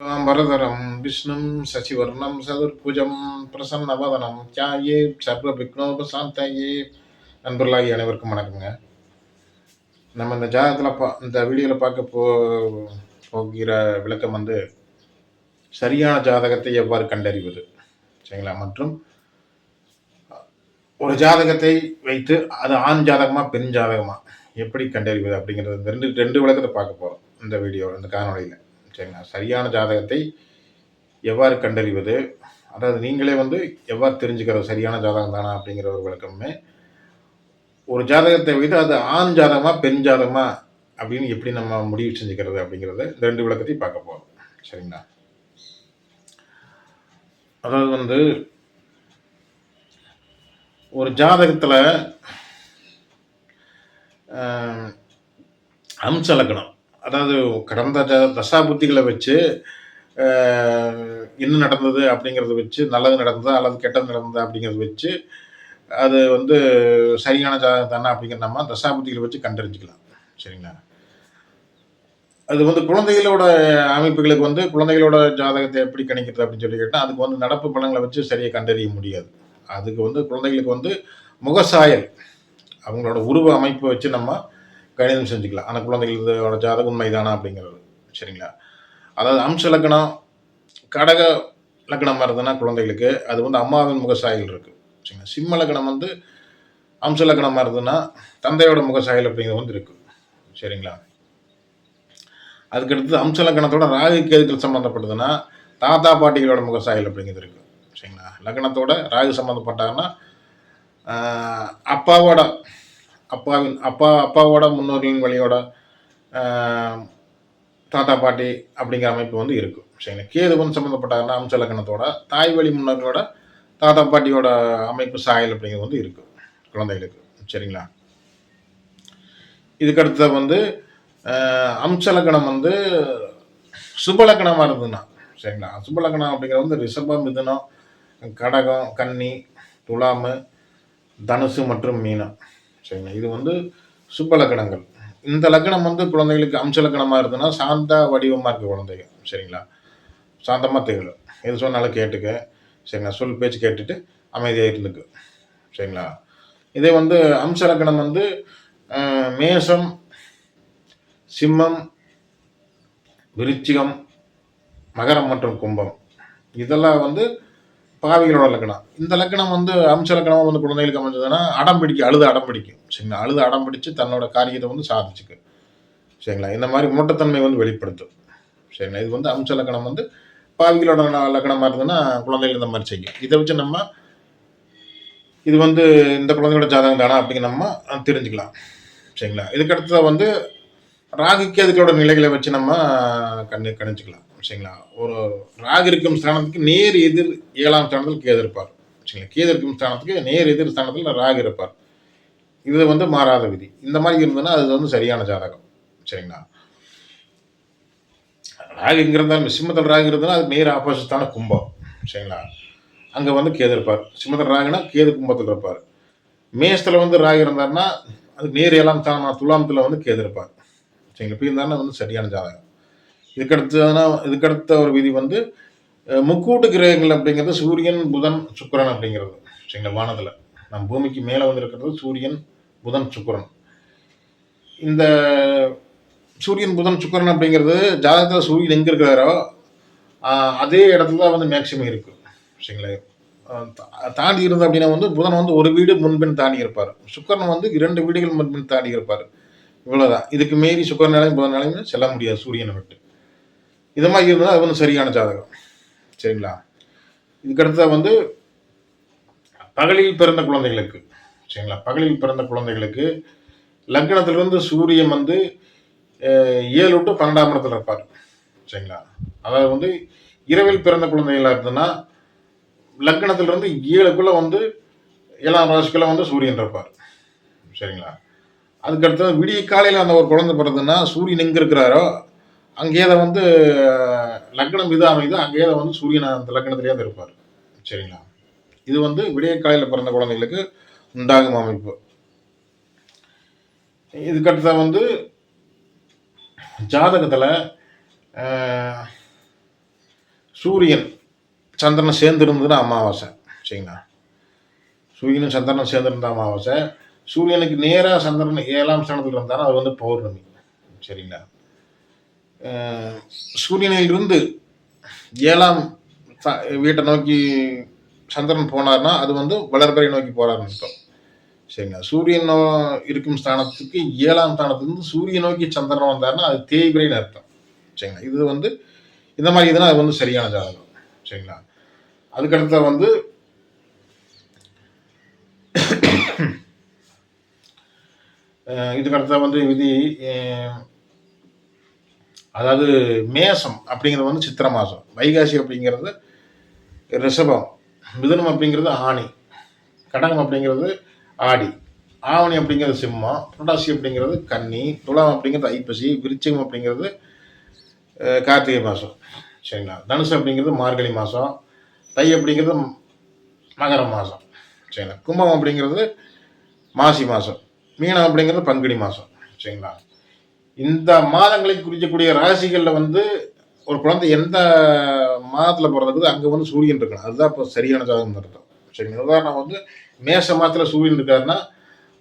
வரதரம் விஷ்ணும் சசிவர்ணம் சதுர்புஜம் பிரசன்னவதனம் தியாயே சர்வவிக்னோபசாந்தயே. நண்பர்களாகி அனைவருக்கும் வணக்கங்க. நம்ம இந்த ஜாதகத்தில் இந்த வீடியோவில் பார்க்க போகிற விளக்கம் சரியான ஜாதகத்தை எவ்வாறு கண்டறிவது, சரிங்களா? மற்றும் ஒரு ஜாதகத்தை வைத்து அது ஆண் ஜாதகமா பெண் ஜாதகமா எப்படி கண்டறிவது அப்படிங்கிறது இந்த ரெண்டு விளக்கத்தை பார்க்க போகிறோம் இந்த வீடியோ, இந்த காணொலியில், சரிங்களா? சரியான ஜாதகத்தை எவ்வாறு கண்டறிவது, அதாவது நீங்களே எவ்வாறு தெரிஞ்சுக்கிறது சரியான ஜாதகம் தானா அப்படிங்கிற ஒரு விளக்கமே. ஒரு ஜாதகத்தை வைத்து அது ஆண் ஜாதகமா பெண் ஜாதகமா அப்படின்னு எப்படி நம்ம முடிவு செஞ்சுக்கிறது அப்படிங்கிறத இந்த ரெண்டு விளக்கத்தையும் பார்க்க போகிறோம், சரிங்களா? அதாவது ஒரு ஜாதகத்தில் அம்ச லக்னம், அதாவது கடந்த தசாபுத்திகளை வச்சு என்ன நடந்தது அப்படிங்கிறத வச்சு, நல்லது நடந்ததா அல்லது கெட்டது நடந்ததா அப்படிங்கிறத வச்சு அது சரியான ஜாதகம் தானே அப்படிங்கிற நம்ம தசாபுத்திகளை வச்சு கண்டறிஞ்சிக்கலாம், சரிங்களா? அது குழந்தைகளோட அமைப்புகளுக்கு குழந்தைகளோட ஜாதகத்தை எப்படி கணிக்கிறது அப்படின்னு சொல்லி கேட்டால் அதுக்கு நடப்பு பலன்களை வச்சு சரியாக கண்டறிய முடியாது. அதுக்கு குழந்தைகளுக்கு முகசாயல், அவங்களோட உருவ அமைப்பை வச்சு நம்ம கணிதம் செஞ்சுக்கலாம். ஆனால் குழந்தைகளோட ஜாதகம் உண்மைதானா அப்படிங்கிறது, சரிங்களா? அதாவது அம்ச லக்னம் கடக லக்னமாக இருந்ததுன்னா குழந்தைகளுக்கு அது அம்மாவின் முகசாயல் இருக்குது, சரிங்களா? சிம்ம லக்னம் அம்ச லக்னமாக இருந்ததுன்னா தந்தையோட முகசாயல் அப்படிங்கிறது இருக்குது, சரிங்களா? அதுக்கடுத்து அம்ச லக்னத்தோட ராகு கேதுக்கள் சம்மந்தப்பட்டதுன்னா தாத்தா பாட்டிகளோட முகசாயல் அப்படிங்கிறது இருக்குது, சரிங்களா? லக்னத்தோட ராகு சம்மந்தப்பட்டாங்கன்னா அப்பாவோட முன்னோர்களின் வழியோட தாத்தா பாட்டி அப்படிங்கிற அமைப்பு இருக்கும், சரிங்களா? கேதுவன் சம்மந்தப்பட்டாங்கன்னா அம்ச லக்னத்தோட தாய் வழி முன்னோர்களோட தாத்தா பாட்டியோட அமைப்பு சாயல் அப்படிங்கிறது இருக்குது குழந்தைகளுக்கு, சரிங்களா? இதுக்கடுத்த அம்சலக்கணம் சுபலக்கணமாக இருந்ததுன்னா, சரிங்களா? சுபலக்கணம் அப்படிங்கிறது ரிஷபம், மிதுனம், கடகம், கன்னி, துலாமு, தனுசு மற்றும் மீனம், சரிங்களா? இது சுபலக்கணங்கள். இந்த லக்கணம் குழந்தைகளுக்கு அம்ச லக்கணமாக இருந்ததுன்னா சாந்த வடிவமாக இருக்க குழந்தைங்க, சரிங்களா? சாந்தமாக திகழும், எது சொன்னாலும் கேட்டுக்க, சரிங்களா? சொல் பேச்சு கேட்டுட்டு அமைதியாக இருந்துக்கு, சரிங்களா? இதே அம்ச லக்கணம் மேஷம், சிம்மம், விருச்சிகம், மகரம் மற்றும் கும்பம், இதெல்லாம் பாவிகளோட லக்கணம். இந்த லக்கணம் அம்ச லக்கணம் குழந்தைகளுக்கு அமைஞ்சதுன்னா அடம் பிடிக்கும், சரிங்களா? அடம் பிடிச்சு தன்னோட காரியத்தை சாதிச்சுக்கு, சரிங்களா? இந்த மாதிரி மூட்டத்தன்மை வெளிப்படுத்தும், சரிங்களா? இது அம்ச லக்கணம் பாவிகளோட லக்கணமாக இருந்ததுன்னா குழந்தைகள் இந்த மாதிரி செய்யும். இதை வச்சு நம்ம இது இந்த குழந்தையோட ஜாதகம் தானா அப்படிங்கிற நம்ம தெரிஞ்சுக்கலாம், சரிங்களா? இதுக்கடுத்து ராகு கேதுக்களோட நிலைகளை வச்சு நம்ம கணிச்சுக்கலாம், சரிங்களா? ஒரு ராகு இருக்கும் ஸ்தானத்துக்கு நேர் எதிர் 7ஆம் ஸ்தானத்தில் கேது இருப்பார், சரிங்களா? கேது இருக்கும் ஸ்தானத்துக்கு நேர் எதிர் ஸ்தானத்தில் ராகு இருப்பார். இது மாறாத விதி. இந்த மாதிரி இருந்ததுன்னா அது சரியான ஜாதகம், சரிங்களா? ராகு இங்க இருந்தாலும் சிம்மத்தில் ராகு இருந்ததுன்னா அது நேர் ஆப்போசிட்டான கும்பம், சரிங்களா? அங்கே கேது இருப்பார். சிம்மத்தில் ராகுனா கேது கும்பத்தில் இருப்பார். மேஷத்தில் ராகு இருந்தார்னா அது நேர் 7ஆம் ஸ்தானம் துலாமத்தில் கேது இருப்பார், சரிங்களா? இப்படி இருந்தாலும் சரியான ஜாதகம். இதுக்கடுத்த ஒரு விதி முக்கூட்டு கிரகங்கள் அப்படிங்கிறது சூரியன், புதன், சுக்கிரன் அப்படிங்கிறது, சரிங்களா? வானத்தில் நம்ம பூமிக்கு மேலே இருக்கிறது சூரியன், புதன், சுக்கிரன். இந்த சூரியன், புதன், சுக்கிரன் அப்படிங்கிறது ஜாதகத்தில் சூரியன் எங்கே இருக்கிறாரோ அதே இடத்துல தான் மேக்சிமம் இருக்கு, சரிங்களா? தாண்டி இருந்தது அப்படின்னா புதன் ஒரு வீடு முன்பின் தாண்டி இருப்பார், சுக்கிரன் 2 வீடுகள் முன்பின் தாண்டி இருப்பார். இவ்வளோதான். இதுக்கு மீறி சுக்கிரனாலையும் புதனாலையும் செல்ல முடியாது சூரியனை விட்டு. இது மாதிரி இருந்தால் அது சரியான ஜாதகம், சரிங்களா? இதுக்கடுத்த பகலில் பிறந்த குழந்தைகளுக்கு, சரிங்களா? பகலில் பிறந்த குழந்தைகளுக்கு லக்னத்திலிருந்து சூரியன் 7 to 12ஆம் இடத்துல இருப்பார், சரிங்களா? அதாவது இரவில் பிறந்த குழந்தைகளாக இருந்ததுன்னா லக்னத்திலிருந்து 7க்குள்ள 7ஆம் ராசிக்குள்ள சூரியன் இருப்பார், சரிங்களா? அதுக்கடுத்து விடிய காலையில் அந்த ஒரு குழந்தை பிறகுன்னா சூரியன் எங்கே இருக்கிறாரோ அங்கேயே லக்னம் இது அமைது, அங்கேயே சூரியன் அந்த லக்னத்திலேயே தான் இருப்பார், சரிங்களா? இது விடிய காலையில் பிறந்த குழந்தைகளுக்கு உண்டாகும் அமைப்பு. இதுக்கடுத்த ஜாதகத்தில் சூரியன் சந்திரன் சேர்ந்து இருந்ததுன்னா அமாவாசை. சரிங்களா? சூரியனும் சந்திரனும் சேர்ந்து இருந்தால் அமாவாசை. சூரியனுக்கு நேராக சந்திரன் 7ஆம் ஸ்தானத்தில் இருந்தாலும் அது வந்து பௌர்ணமி. சரிங்களா? சூரியனிலிருந்து 7ஆம் வீட்டை நோக்கி சந்திரன் போனார்னா அது வந்து வளர்பிறை நோக்கி போறாருன்னு அர்த்தம். சரிங்களா? சூரியன் இருக்கும் ஸ்தானத்துக்கு 7ஆம் ஸ்தானத்துலேருந்து சூரியன் நோக்கி சந்திரன் வந்தாருன்னா அது தேய்பிரைன்னு அர்த்தம். சரிங்களா? இது வந்து இந்த மாதிரி இதுனா அது வந்து சரியான ஜாதகம். சரிங்களா? அதுக்கடுத்த வந்து இதுக்கடுத்த வந்து விதி, அதாவது மேசம் அப்படிங்கிறது வந்து சித்திரை மாதம், வைகாசி அப்படிங்கிறது ரிஷபம், மிதுனம் அப்படிங்கிறது ஆணி, கடகம் அப்படிங்கிறது ஆடி, ஆவணி அப்படிங்கிறது சிம்மம், புரட்டாசி அப்படிங்கிறது கன்னி, துலாம் அப்படிங்கிறது ஐப்பசி, விருச்சிகம் அப்படிங்கிறது கார்த்திகை மாதம். சரிங்களா? தனுசு அப்படிங்கிறது மார்கழி மாதம், தை அப்படிங்கிறது மகர மாதம். சரிங்களா? கும்பம் அப்படிங்கிறது மாசி மாதம், மீனம் அப்படிங்கிறது பங்குனி மாதம். சரிங்களா? இந்த மாதங்களை குறிக்கக்கூடிய ராசிகளில் வந்து ஒரு குழந்தை எந்த மாதத்தில் பிறந்திருக்குது அங்கே வந்து சூரியன் இருக்கணும். அதுதான் இப்போ சரியான ஜாதகம் அர்த்தம். சரிங்களா? உதாரணம் வந்து மேச மாதத்தில் சூரியன் இருக்காருன்னா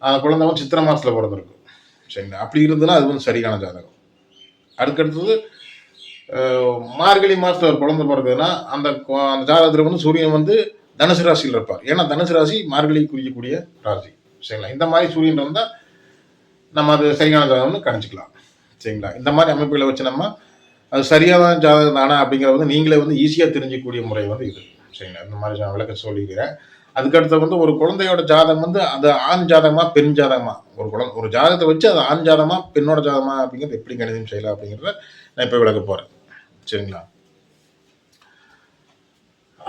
அந்த குழந்தை வந்து சித்திரை மாதத்தில் பிறந்திருக்கு. சரிங்களா? அப்படி இருந்ததுன்னா அது வந்து சரியான ஜாதகம். அதுக்கடுத்தது மார்கழி மாதத்தில் ஒரு குழந்தை பிறகுதுன்னா அந்த அந்த ஜாதகத்தில் வந்து சூரியன் வந்து தனுசு ராசியில் இருப்பார். ஏன்னா தனுசு ராசி மார்கழி குறிக்கக்கூடிய ராசி. சரிங்களா? இந்த மாதிரி சூரியன் இருந்தால் நம்ம அது சரியான ஜாதகம்னு கணிச்சிக்கலாம். சரிங்களா? இந்த மாதிரி அமைப்புகளை வச்சு நம்ம அது சரியான ஜாதகம் தானே அப்படிங்கிறத வந்து நீங்களே வந்து ஈஸியாக தெரிஞ்சிக்கக்கூடிய முறை வந்து இது. சரிங்களா? இந்த மாதிரி நான் விளக்க சொல்லிக்கிறேன். அதுக்கடுத்து வந்து ஒரு குழந்தையோட ஜாதகம் வந்து அது ஆண் ஜாதகமா பெண் ஜாதகமா, ஒரு ஜாதகத்தை வச்சு அது ஆண் ஜாதகமா பெண்ணோட ஜாதகமா அப்படிங்கிறது எப்படி கணிதம் செய்யலாம் அப்படிங்கிறத நான் இப்போ விளக்க போகிறேன். சரிங்களா?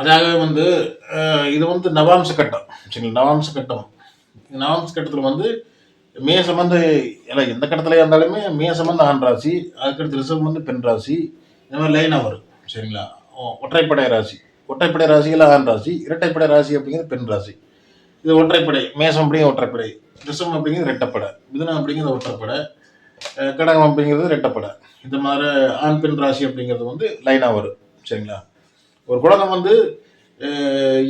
அதாகவே வந்து இது வந்து நவாம்ச கட்டம். சரிங்களா? நவாம்ச கட்டம், நவாம்ச கட்டத்தில் வந்து மேசம் வந்து எல்லாம் எந்த கட்டத்தில் இருந்தாலுமே மேசம் வந்து ஆண் ராசி, அதுக்கடுத்து ரிஷபம் வந்து பெண் ராசி, இந்த மாதிரி லைனாக வரும். சரிங்களா? ஒற்றைப்படை ராசி, ஒற்றைப்படை ராசியில் ஆண் ராசி, இரட்டைப்படை ராசி அப்படிங்கிறது பெண் ராசி. இது ஒற்றைப்படை, மேசம் அப்படிங்கிறது ஒற்றைப்படை, ரிஷபம் அப்படிங்கிறது ரெட்டப்படை, மிதுனம் அப்படிங்கிறது ஒற்றைப்படை, கடகம் அப்படிங்கிறது ரெட்டப்படை. இந்த மாதிரி ஆண் பெண் ராசி அப்படிங்கிறது வந்து லைனாக வரும். சரிங்களா? ஒரு குழந்தை வந்து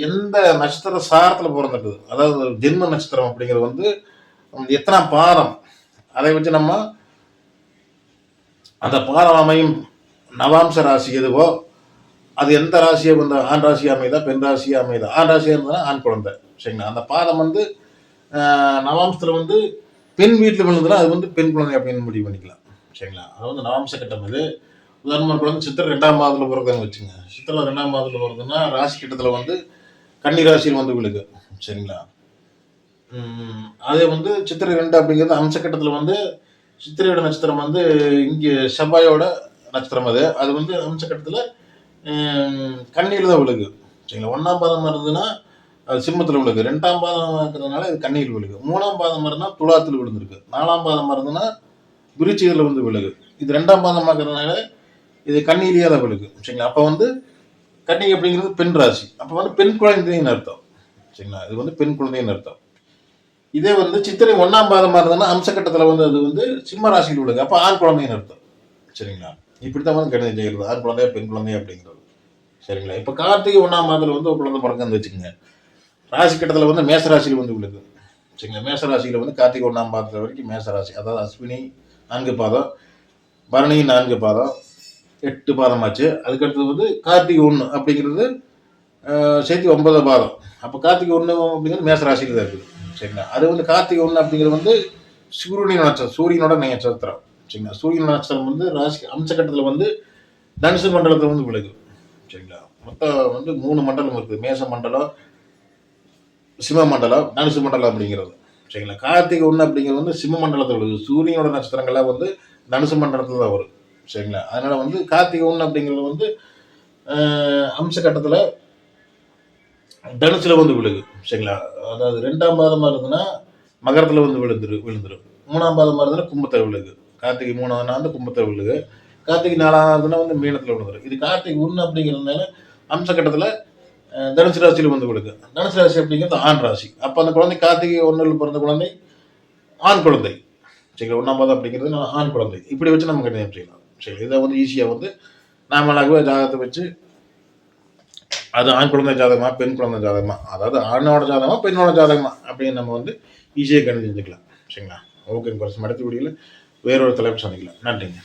எந்த நட்சத்திர சாரத்தில் பிறந்திருக்குது, அதாவது ஜென்ம நட்சத்திரம் அப்படிங்கிறது வந்து எத்தனை பாதம், அதை வச்சு நம்ம அந்த பாதம் அமையும் நவாம்ச ராசி எதுவோ அது எந்த ராசியை வந்து ஆண் ராசியாக அமைதா பெண் ராசியாக அமைதா, ஆண் ராசியாக இருந்ததுன்னா ஆண் குழந்தை. சரிங்களா? அந்த பாதம் வந்து நவாம்சத்தில் வந்து பெண் வீட்டில் விழுந்ததுன்னா அது வந்து பெண் குழந்தை அப்படின்னு முடிவு பண்ணிக்கலாம். சரிங்களா? அது வந்து நவாம்ச கட்டம். இது உதாரணமாக குழந்தை சித்திரை 2ஆம் மாதத்தில் பிறகுன்னு வச்சுங்க. சித்திரை 2ஆம் மாதத்தில் பிறகுன்னா ராசி கட்டத்தில் வந்து கன்னி ராசியில் வந்து விழுகு. சரிங்களா? அதே வந்து சித்திரை 2 அப்படிங்கிறது அம்சக்கட்டத்தில் வந்து சித்திரையோட நட்சத்திரம் வந்து இங்கே செவ்வாயோட நட்சத்திரம். அது வந்து அம்சக்கட்டத்தில் கண்ணியில் தான் விழுகு. சரிங்களா? 1ஆம் பாதம் இருந்ததுன்னா அது சிம்மத்தில் விழுகு, 2ஆம் பாதம் இருக்கிறதுனால இது கண்ணியில் விழுகு, 3ஆம் பாதம் இருந்தால் துலாத்தில் விழுந்திருக்கு, 4ஆம் பாதம் இருந்ததுன்னா விருச்சிகத்தில் வந்து விழுகு, இது 2ஆம் பாதம் இருக்கிறதுனால இது கண்ணியிலேயே தான் விழுகு. சரிங்களா? அப்போ வந்து கன்னி அப்படிங்கிறது பெண் ராசி, அப்போ வந்து பெண் குழந்தைன்னு அர்த்தம். சரிங்களா? இது வந்து பெண் குழந்தைன்னு அர்த்தம். இதே வந்து சித்திரை 1ஆம் பாதமாக இருந்ததுன்னா அம்சக்கட்டத்தில் வந்து அது வந்து சிம்ம ராசியில் விழுகு, அப்போ ஆண் குழந்தைன்னு அர்த்தம். சரிங்களா? இப்படித்தான் வந்து கணிதம் செய்கிறது, ஆண் குழந்தையா பெண் குழந்தையா அப்படிங்கிறது. சரிங்களா? இப்போ கார்த்திகை 1ஆம் மாதத்தில் வந்து ஒரு குழந்தை பிறக்குன்னு வச்சுக்கோங்க, ராசி கட்டத்தில் வந்து மேசராசியில் வந்து விழுது. சரிங்களா? மேசராசியில் வந்து கார்த்திகை 1ஆம் பாதத்தில் வரைக்கும் மேசராசி, அதாவது அஸ்வினி 4 பாதம், பரணி 4 பாதம், 8 பாதம் ஆச்சு. அதுக்கடுத்தது வந்து கார்த்திகை 1 அப்படிங்கிறது சேர்த்து 9 பாதம். அப்போ கார்த்திகை 1 அப்படிங்கிறது மேசராசியில் தான் இருக்குது. சரிங்களா? அது வந்து கார்த்திகை 1 அப்படிங்கிறது வந்து சூரியனோட நட்சத்திரம். சரிங்களா? சூரியன் நட்சத்திரம் வந்து ராசி அம்சக்கட்டத்தில் வந்து தனுசு மண்டலத்தில் வந்து விழுகு. சரிங்களா? மொத்தம் வந்து 3 மண்டலம் இருக்குது, மேச மண்டலம், சிம்ம மண்டலம், தனுசு மண்டலம் அப்படிங்கிறது. சரிங்களா? கார்த்திகை 1 அப்படிங்கிறது வந்து சிம்ம மண்டலத்தில் விழுது, சூரியனோட நட்சத்திரங்கள்லாம் வந்து தனுசு மண்டலத்தில் தான் வரும். சரிங்களா? அதனால வந்து கார்த்திகை 1 அப்படிங்கிறது வந்து அம்சக்கட்டத்தில் தனுசுல வந்து விழுகு. சரிங்களா? அதாவது 2ஆம் பாதமாக இருந்ததுன்னா மகரத்தில் வந்து விழுந்துடும், 3ஆம் பாதமாக இருந்ததுன்னா கும்பத்தில் விழுகு, கார்த்திகை 3ஆம் நாள் கும்பத்தில் விழுகு, கார்த்திகை 4ஆம் நாள்னா வந்து மீனத்தில் விழுந்துடும். இது கார்த்திகை 1 அப்படிங்கிறதுனால அம்சக்கட்டத்தில் தனுசு ராசியில் வந்து விழுகு. தனுசு ராசி அப்படிங்கிறது ஆண் ராசி, அப்போ அந்த குழந்தை கார்த்திகை 1 பிறந்த குழந்தை ஆண் குழந்தை. சரிங்களா? 1ஆம் பாதம் அப்படிங்கிறது ஆண் குழந்தை. இப்படி வச்சு நம்ம கணிதம் செய்யலாம். சரி, இதை வந்து ஈஸியாக வந்து நாமளாகவே ஜாதகத்தை வச்சு அது ஆண் குழந்தை ஜாதகமா, பெண் குழந்தை ஜாதகமா, அதாவது ஆணோட ஜாதகமா, பெண்ணோட ஜாதகமா அப்படின்னு நம்ம வந்து ஈஸியாக கணிச்சு செஞ்சுக்கலாம். சரிங்களா? ஓகேங்க. அடுத்த வீடியோவில் வேறொரு தலைப்பு சந்திக்கலாம். நன்றிங்க.